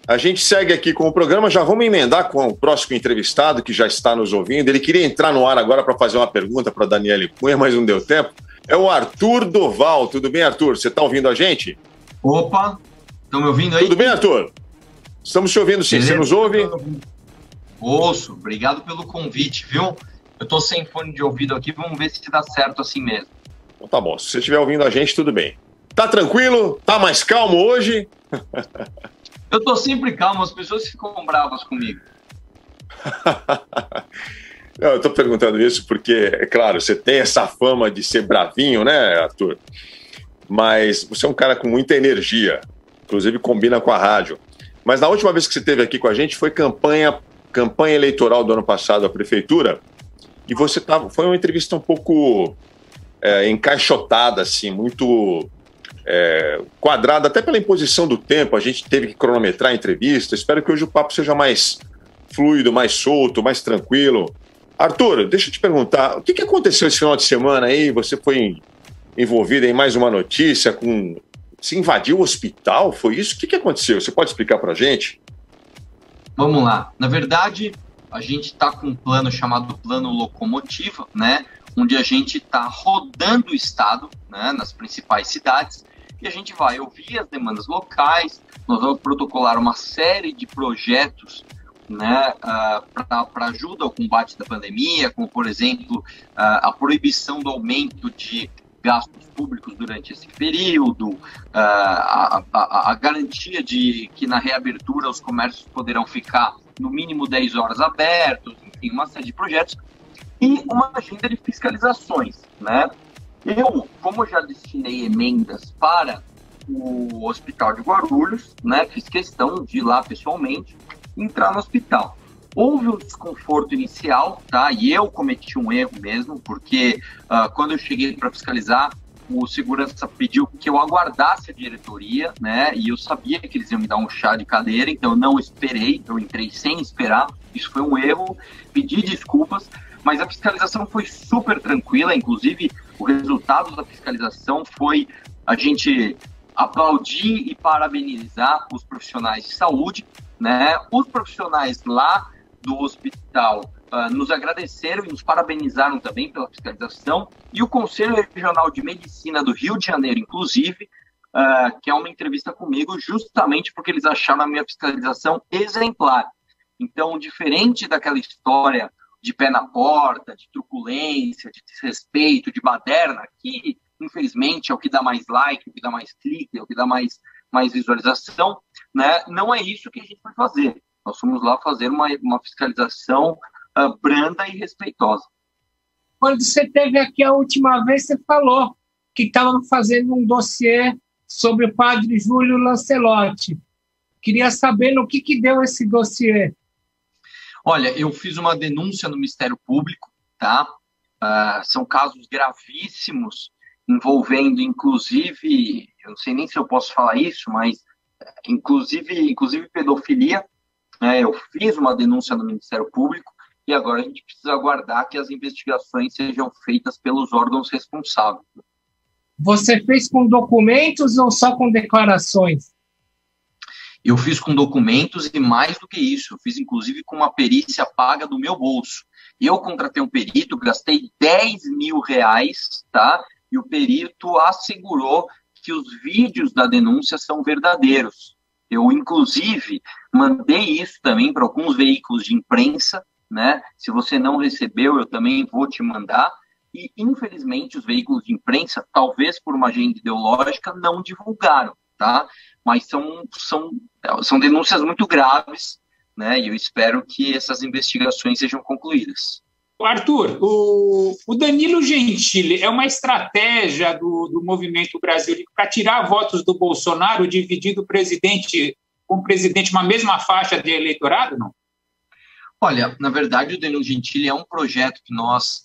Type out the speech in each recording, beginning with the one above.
A gente segue aqui com o programa, já vamos emendar com o próximo entrevistado que já está nos ouvindo. Ele queria entrar no ar agora para fazer uma pergunta para a Daniele Cunha, mas não deu tempo. É o Arthur Doval. Tudo bem, Arthur? Você está ouvindo a gente? Opa, estão me ouvindo aí? Tudo bem, Arthur? Estamos te ouvindo sim. Beleza. Você nos ouve? Ouço. Obrigado pelo convite, viu? Eu estou sem fone de ouvido aqui, vamos ver se dá certo assim mesmo. Então tá bom, se você estiver ouvindo a gente, tudo bem. Tá tranquilo? Tá mais calmo hoje? Eu tô sempre calmo, as pessoas ficam bravas comigo. Não, eu tô perguntando isso porque, é claro, você tem essa fama de ser bravinho, né, Arthur? Mas você é um cara com muita energia, inclusive combina com a rádio. Mas na última vez que você esteve aqui com a gente foi campanha eleitoral do ano passado à prefeitura e você foi uma entrevista um pouco encaixotada, assim, muito... quadrada, até pela imposição do tempo, a gente teve que cronometrar a entrevista. Espero que hoje o papo seja mais fluido, mais solto, mais tranquilo. Arthur, deixa eu te perguntar, o que aconteceu esse final de semana aí? Você foi envolvido em mais uma notícia se invadiu o hospital, foi isso? O que aconteceu? Você pode explicar pra gente? Vamos lá. Na verdade, a gente está com um plano chamado Plano Locomotiva, né? Onde a gente está rodando o estado, né, nas principais cidades, e a gente vai ouvir as demandas locais, nós vamos protocolar uma série de projetos, né, para ajuda ao combate da pandemia, como, por exemplo, a proibição do aumento de gastos públicos durante esse período, a garantia de que na reabertura os comércios poderão ficar no mínimo 10 horas abertos, enfim, uma série de projetos, e uma agenda de fiscalizações, né? Eu, como já destinei emendas para o Hospital de Guarulhos, né, fiz questão de ir lá pessoalmente, entrar no hospital. Houve um desconforto inicial, tá? E eu cometi um erro mesmo, porque quando eu cheguei para fiscalizar, o segurança pediu que eu aguardasse a diretoria, né? E eu sabia que eles iam me dar um chá de cadeira, então eu não esperei, eu entrei sem esperar. Isso foi um erro, pedi desculpas, mas a fiscalização foi super tranquila. Inclusive, o resultado da fiscalização foi a gente aplaudir e parabenizar os profissionais de saúde, né? Os profissionais lá do hospital nos agradeceram e nos parabenizaram também pela fiscalização, e o Conselho Regional de Medicina do Rio de Janeiro, inclusive, que é uma entrevista comigo, justamente porque eles acharam a minha fiscalização exemplar. Então, diferente daquela história de pé na porta, de truculência, de desrespeito, de baderna, que, infelizmente, é o que dá mais like, é o que dá mais clique, é o que dá mais visualização, né? Não é isso que a gente vai fazer. Nós fomos lá fazer uma fiscalização branda e respeitosa. Quando você esteve aqui a última vez, você falou que estava fazendo um dossiê sobre o padre Júlio Lancelotti. Queria saber no que deu esse dossiê. Olha, eu fiz uma denúncia no Ministério Público, tá? São casos gravíssimos, envolvendo, inclusive, eu não sei nem se eu posso falar isso, mas inclusive pedofilia. Eu fiz uma denúncia no Ministério Público e agora a gente precisa aguardar que as investigações sejam feitas pelos órgãos responsáveis. Você fez com documentos ou só com declarações? Eu fiz com documentos e mais do que isso, eu fiz inclusive com uma perícia paga do meu bolso. Eu contratei um perito, gastei R$10.000, tá? E o perito assegurou que os vídeos da denúncia são verdadeiros. Eu, inclusive, mandei isso também para alguns veículos de imprensa, né? Se você não recebeu, eu também vou te mandar. E, infelizmente, os veículos de imprensa, talvez por uma agenda ideológica, não divulgaram, tá? Mas são denúncias muito graves, né? E eu espero que essas investigações sejam concluídas. Arthur, o Danilo Gentili é uma estratégia do Movimento Brasil para tirar votos do Bolsonaro, dividindo com o presidente uma mesma faixa de eleitorado, não? Olha, na verdade, o Danilo Gentili é um projeto que nós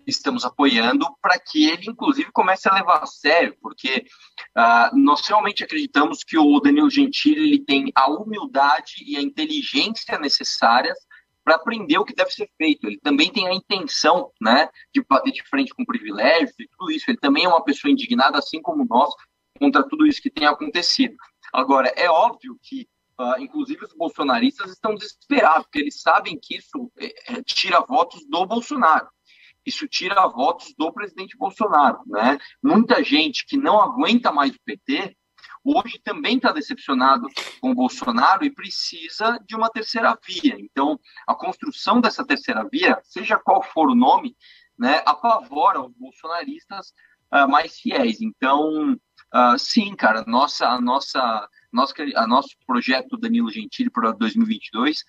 estamos apoiando para que ele, inclusive, comece a levar a sério, porque nós realmente acreditamos que o Danilo Gentili ele tem a humildade e a inteligência necessárias para aprender o que deve ser feito. Ele também tem a intenção, né, de bater de frente com privilégios e tudo isso. Ele também é uma pessoa indignada, assim como nós, contra tudo isso que tem acontecido. Agora, é óbvio que inclusive os bolsonaristas estão desesperados, porque eles sabem que isso tira votos do Bolsonaro. Isso tira votos do presidente Bolsonaro, né? Muita gente que não aguenta mais o PT, hoje também está decepcionado com o Bolsonaro e precisa de uma terceira via. Então, a construção dessa terceira via, seja qual for o nome, né, apavora os bolsonaristas mais fiéis. Então, sim, cara, nosso projeto Danilo Gentili para 2022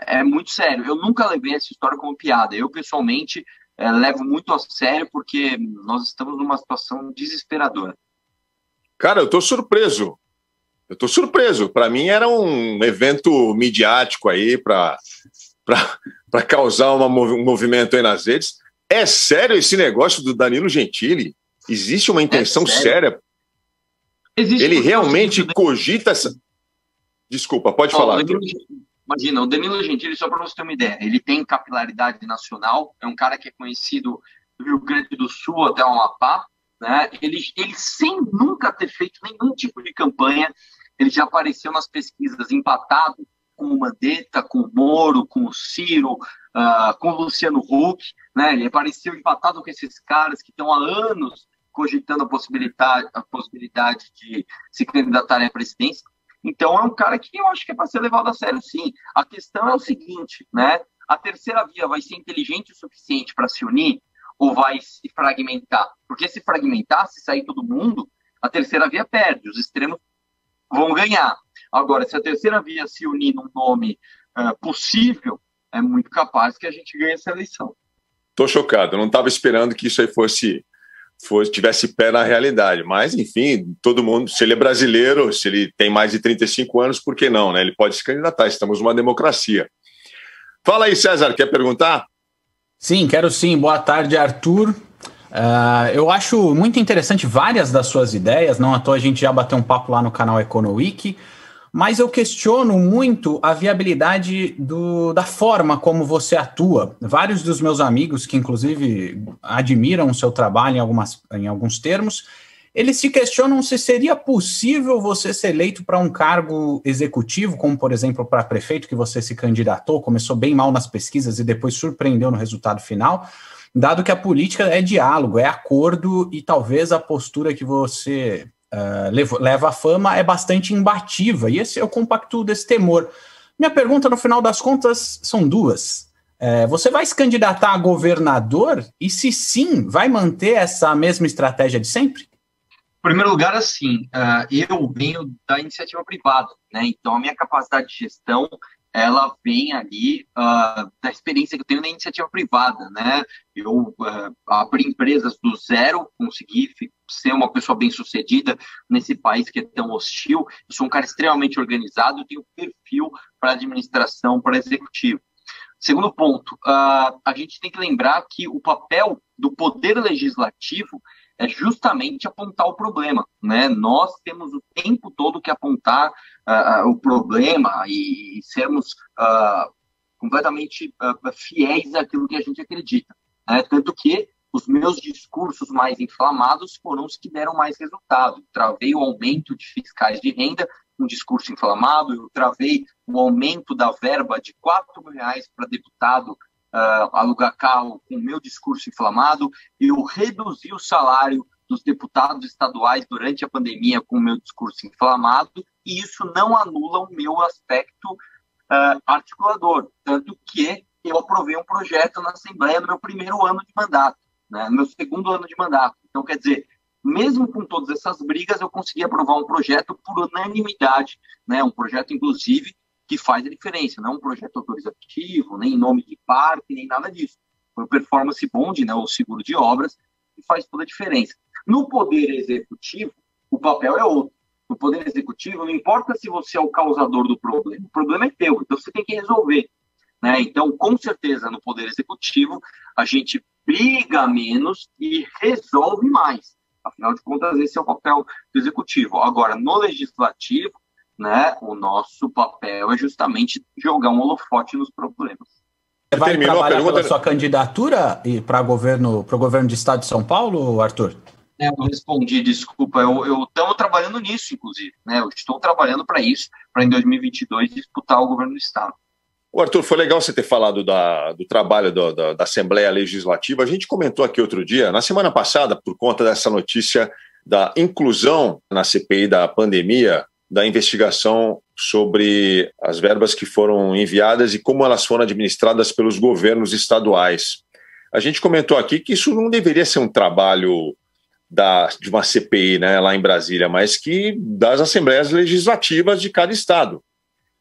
é muito sério. Eu nunca levei essa história como piada. Eu, pessoalmente, levo muito a sério porque nós estamos numa situação desesperadora. Cara, eu tô surpreso. Para mim era um evento midiático aí para causar um movimento aí nas redes. É sério esse negócio do Danilo Gentili? Existe uma intenção séria? Ele realmente cogita essa... Desculpa, pode falar. Imagina, o Danilo Gentili, só para você ter uma ideia, ele tem capilaridade nacional, é um cara que é conhecido do Rio Grande do Sul até o Amapá, né? Ele sem nunca ter feito nenhum tipo de campanha, ele já apareceu nas pesquisas empatado com o Mandetta, com o Moro, com o Ciro, com o Luciano Huck, né? Ele apareceu empatado com esses caras que estão há anos cogitando a possibilidade de se candidatarem à presidência. Então é um cara que eu acho que é para ser levado a sério, sim. A questão é o seguinte, né? A terceira via vai ser inteligente o suficiente para se unir ou vai se fragmentar? Porque se fragmentar, se sair todo mundo, a terceira via perde, os extremos vão ganhar. Agora, se a terceira via se unir num nome possível, é muito capaz que a gente ganhe essa eleição. Tô chocado, eu não estava esperando que isso aí tivesse pé na realidade, mas enfim, todo mundo, se ele é brasileiro, se ele tem mais de 35 anos, por que não, né? Ele pode se candidatar, estamos numa democracia. Fala aí, César, quer perguntar? Sim, quero sim. Boa tarde, Arthur. Eu acho muito interessante várias das suas ideias, não à toa a gente já bateu um papo lá no canal EconoWiki, mas eu questiono muito a viabilidade da forma como você atua. Vários dos meus amigos, que inclusive admiram o seu trabalho em alguns termos, eles se questionam se seria possível você ser eleito para um cargo executivo, como por exemplo para prefeito, que você se candidatou, começou bem mal nas pesquisas e depois surpreendeu no resultado final, dado que a política é diálogo, é acordo e talvez a postura que você leva à fama é bastante imbatível, e esse eu compactuo desse temor. Minha pergunta, no final das contas, são duas. Você vai se candidatar a governador? E se sim, vai manter essa mesma estratégia de sempre? Em primeiro lugar, assim, eu venho da iniciativa privada, né? Então a minha capacidade de gestão, ela vem ali da experiência que eu tenho na iniciativa privada, né? Eu abri empresas do zero, consegui ser uma pessoa bem-sucedida nesse país que é tão hostil. Eu sou um cara extremamente organizado, eu tenho perfil para administração, para executivo. Segundo ponto, a gente tem que lembrar que o papel do poder legislativo é justamente apontar o problema, né? Nós temos o tempo todo que apontar o problema e sermos completamente fiéis àquilo que a gente acredita, né? Tanto que os meus discursos mais inflamados foram os que deram mais resultado. Eu travei o aumento de fiscais de renda, um discurso inflamado, eu travei o aumento da verba de R$4.000 para deputado alugar carro com o meu discurso inflamado, eu reduzi o salário dos deputados estaduais durante a pandemia com o meu discurso inflamado, e isso não anula o meu aspecto articulador, tanto que eu aprovei um projeto na Assembleia no meu primeiro ano de mandato, né, no meu segundo ano de mandato. Então, quer dizer, mesmo com todas essas brigas, eu consegui aprovar um projeto por unanimidade, né, um projeto, inclusive, que faz a diferença, não é um projeto autorizativo, nem nome de parque, nem nada disso. Foi o Performance Bond, né, o seguro de obras, que faz toda a diferença. No Poder Executivo, o papel é outro. No Poder Executivo, não importa se você é o causador do problema, o problema é teu, então você tem que resolver, né? Então, com certeza, no Poder Executivo, a gente briga menos e resolve mais. Afinal de contas, esse é o papel do Executivo. Agora, no Legislativo, né, o nosso papel é justamente jogar um holofote nos problemas. Você vai trabalhar pela sua candidatura para o governo de Estado de São Paulo, Arthur? Eu respondi, desculpa. Eu estou trabalhando nisso, inclusive. Né? Eu estou trabalhando para isso, para em 2022 disputar o governo do Estado. Ô, Arthur, foi legal você ter falado do trabalho da Assembleia Legislativa. A gente comentou aqui outro dia, na semana passada, por conta dessa notícia da inclusão na CPI da pandemia, da investigação sobre as verbas que foram enviadas e como elas foram administradas pelos governos estaduais. A gente comentou aqui que isso não deveria ser um trabalho de uma CPI, né, lá em Brasília, mas que das Assembleias Legislativas de cada estado.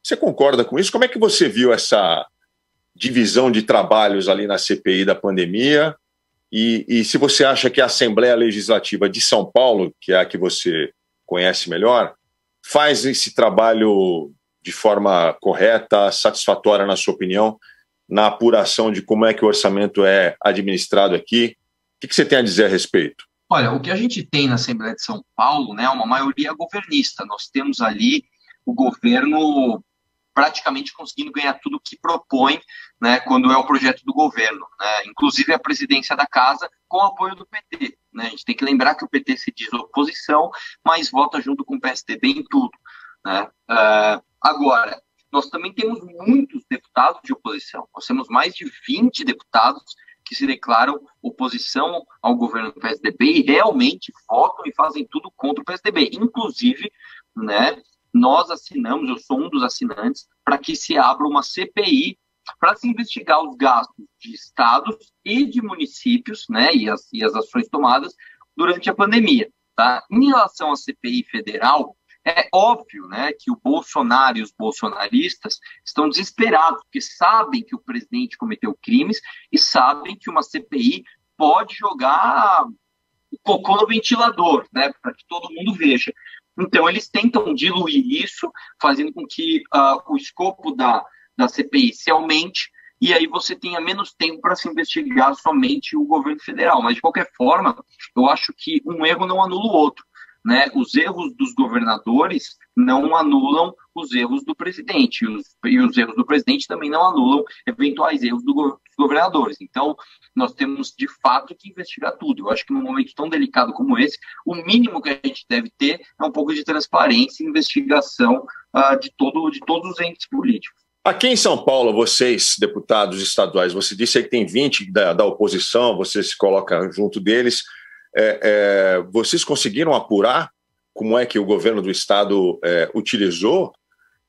Você concorda com isso? Como é que você viu essa divisão de trabalhos ali na CPI da pandemia? E se você acha que a Assembleia Legislativa de São Paulo, que é a que você conhece melhor, faz esse trabalho de forma correta, satisfatória, na sua opinião, na apuração de como é que o orçamento é administrado aqui? O que você tem a dizer a respeito? Olha, o que a gente tem na Assembleia de São Paulo, né, é uma maioria governista. Nós temos ali o governo praticamente conseguindo ganhar tudo o que propõe, né, quando é o projeto do governo, né, inclusive a presidência da casa com o apoio do PT. Né, a gente tem que lembrar que o PT se diz oposição, mas vota junto com o PSDB em tudo. Né. Agora, nós também temos muitos deputados de oposição. Nós temos mais de 20 deputados que se declaram oposição ao governo do PSDB e realmente votam e fazem tudo contra o PSDB. Inclusive, né, nós assinamos, eu sou um dos assinantes, para que se abra uma CPI para se investigar os gastos de estados e de municípios, né, e as ações tomadas durante a pandemia. Tá? Em relação à CPI federal, é óbvio, né, que o Bolsonaro e os bolsonaristas estão desesperados, porque sabem que o presidente cometeu crimes e sabem que uma CPI pode jogar o cocô no ventilador, né, para que todo mundo veja. Então, eles tentam diluir isso, fazendo com que o escopo da CPI se aumente, e aí você tenha menos tempo para se investigar somente o governo federal. Mas, de qualquer forma, eu acho que um erro não anula o outro. Né? Os erros dos governadores não anulam os erros do presidente, e os erros do presidente também não anulam eventuais erros dos governadores. Então, nós temos, de fato, que investigar tudo. Eu acho que num momento tão delicado como esse, o mínimo que a gente deve ter é um pouco de transparência e investigação de todos os entes políticos. Aqui em São Paulo, vocês, deputados estaduais, você disse aí que tem 20 da oposição, você se coloca junto deles. Vocês conseguiram apurar como é que o governo do estado utilizou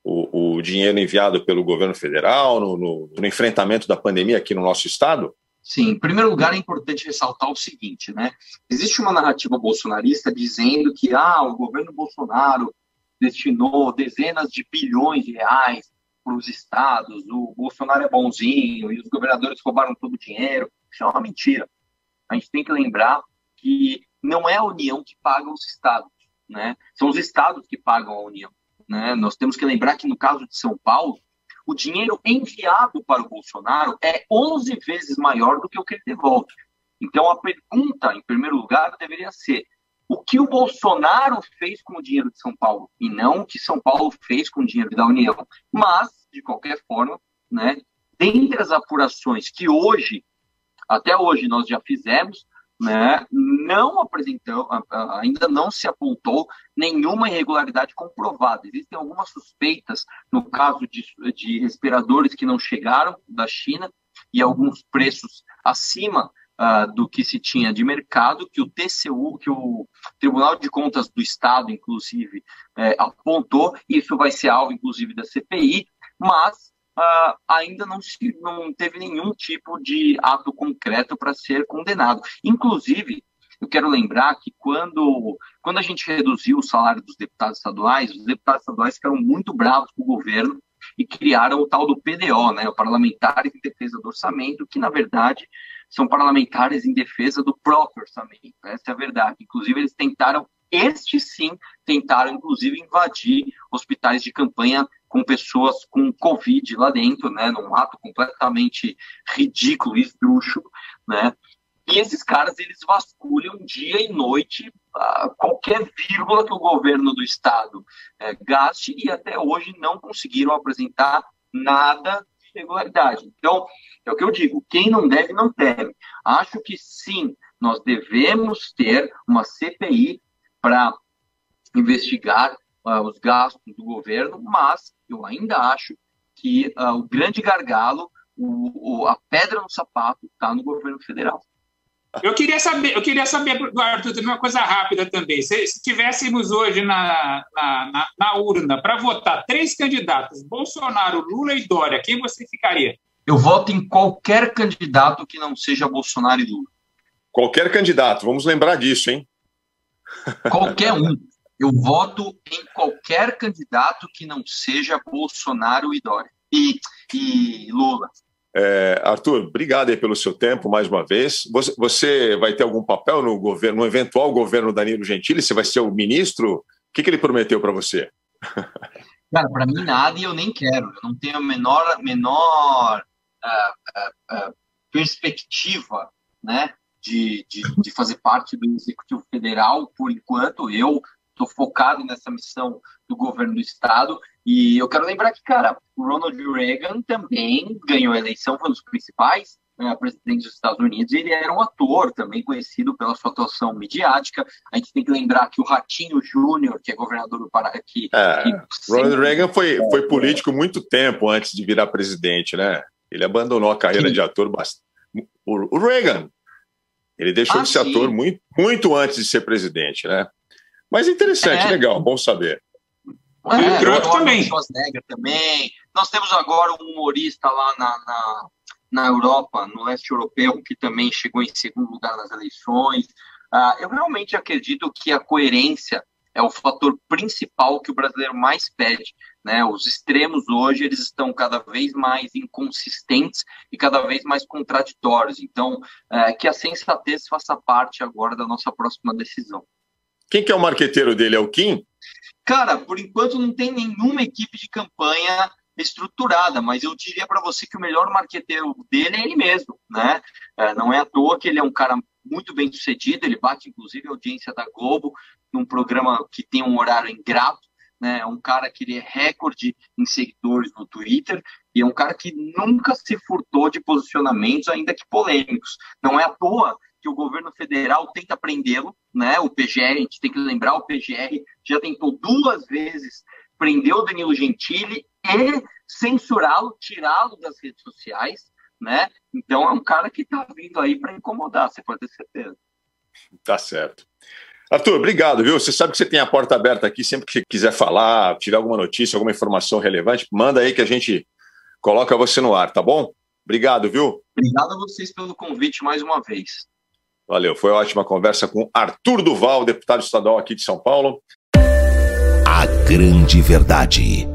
o dinheiro enviado pelo governo federal no enfrentamento da pandemia aqui no nosso estado? Sim, em primeiro lugar é importante ressaltar o seguinte, né? Existe uma narrativa bolsonarista dizendo que o governo Bolsonaro destinou dezenas de bilhões de reais para os estados, o Bolsonaro é bonzinho e os governadores roubaram todo o dinheiro. Isso é uma mentira. A gente tem que lembrar que não é a União que paga os estados, né? São os estados que pagam a União, né? Nós temos que lembrar que no caso de São Paulo, o dinheiro enviado para o Bolsonaro é 11 vezes maior do que o que ele devolve. Então a pergunta, em primeiro lugar, deveria ser: o que o Bolsonaro fez com o dinheiro de São Paulo? E não o que São Paulo fez com o dinheiro da União. Mas, de qualquer forma, né, dentre as apurações que até hoje nós já fizemos, né, não apresentou, ainda não se apontou nenhuma irregularidade comprovada. Existem algumas suspeitas no caso de respiradores que não chegaram da China e alguns preços acima do que se tinha de mercado, que o TCU, que o Tribunal de Contas do Estado, inclusive, apontou. Isso vai ser alvo, inclusive, da CPI, mas ainda não teve nenhum tipo de ato concreto para ser condenado. Inclusive, eu quero lembrar que quando a gente reduziu o salário dos deputados estaduais, os deputados estaduais ficaram muito bravos com o governo e criaram o tal do PDO, né, o Parlamentares em Defesa do Orçamento, que, na verdade, são parlamentares em defesa do próprio orçamento. Essa é a verdade. Inclusive, eles tentaram, inclusive, invadir hospitais de campanha com pessoas com Covid lá dentro, né, num ato completamente ridículo e esdrúxulo, né? E esses caras, eles vasculham dia e noite qualquer vírgula que o governo do estado gaste, e até hoje não conseguiram apresentar nada de irregularidade. Então, é o que eu digo: quem não deve, não teme. Acho que sim, Nós devemos ter uma CPI para investigar os gastos do governo, mas eu ainda acho que o grande gargalo, a pedra no sapato, está no governo federal. Eu queria saber, Arthur, também uma coisa rápida também. Se tivéssemos hoje na urna para votar 3 candidatos, Bolsonaro, Lula e Dória, quem você ficaria? Eu voto em qualquer candidato que não seja Bolsonaro e Lula. Qualquer candidato, vamos lembrar disso, hein? Qualquer um. Eu voto em qualquer candidato que não seja Bolsonaro e Dória. E Lula. Arthur, obrigado aí pelo seu tempo mais uma vez. Você vai ter algum papel no governo, no eventual governo Danilo Gentili? Você vai ser o ministro? O que ele prometeu para você? Cara, para mim nada e eu nem quero. Eu não tenho a menor perspectiva, né, de fazer parte do Executivo Federal. Por enquanto, eu estou focado nessa missão do governo do Estado. E eu quero lembrar que, cara, o Ronald Reagan também ganhou a eleição, foi um dos principais presidentes dos Estados Unidos, e ele era um ator também conhecido pela sua atuação midiática. A gente tem que lembrar que o Ratinho Júnior, que é governador do Pará, Ronald Reagan foi político muito tempo antes de virar presidente, né? Ele abandonou a carreira de ator bastante. O Reagan, ele deixou de ser ator muito antes de ser presidente, né? Mas interessante, legal, bom saber. Também. Schwarzenegger também. Nós temos agora um humorista lá na Europa, no leste europeu, que também chegou em segundo lugar nas eleições. Eu realmente acredito que a coerência é o fator principal que o brasileiro mais pede, né? Os extremos hoje, eles estão cada vez mais inconsistentes e cada vez mais contraditórios. Então, que a sensatez faça parte agora da nossa próxima decisão. Quem que é o marqueteiro dele? É o Kim? Cara, por enquanto não tem nenhuma equipe de campanha estruturada, mas eu diria para você que o melhor marqueteiro dele é ele mesmo, né? Não é à toa que ele é um cara muito bem sucedido, ele bate inclusive a audiência da Globo num programa que tem um horário ingrato, né? É um cara que ele é recorde em seguidores no Twitter e é um cara que nunca se furtou de posicionamentos, ainda que polêmicos. Não é à toa que o governo federal tenta prendê-lo, né? O PGR, a gente tem que lembrar, o PGR já tentou 2 vezes prender o Danilo Gentili e censurá-lo, tirá-lo das redes sociais, né? Então é um cara que está vindo aí para incomodar, você pode ter certeza. Tá certo. Arthur, obrigado, viu? Você sabe que você tem a porta aberta aqui, sempre que você quiser falar, tiver alguma notícia, alguma informação relevante, manda aí que a gente coloca você no ar, tá bom? Obrigado, viu? Obrigado a vocês pelo convite mais uma vez. Valeu, foi uma ótima conversa com Arthur Duval, deputado estadual aqui de São Paulo. A grande verdade.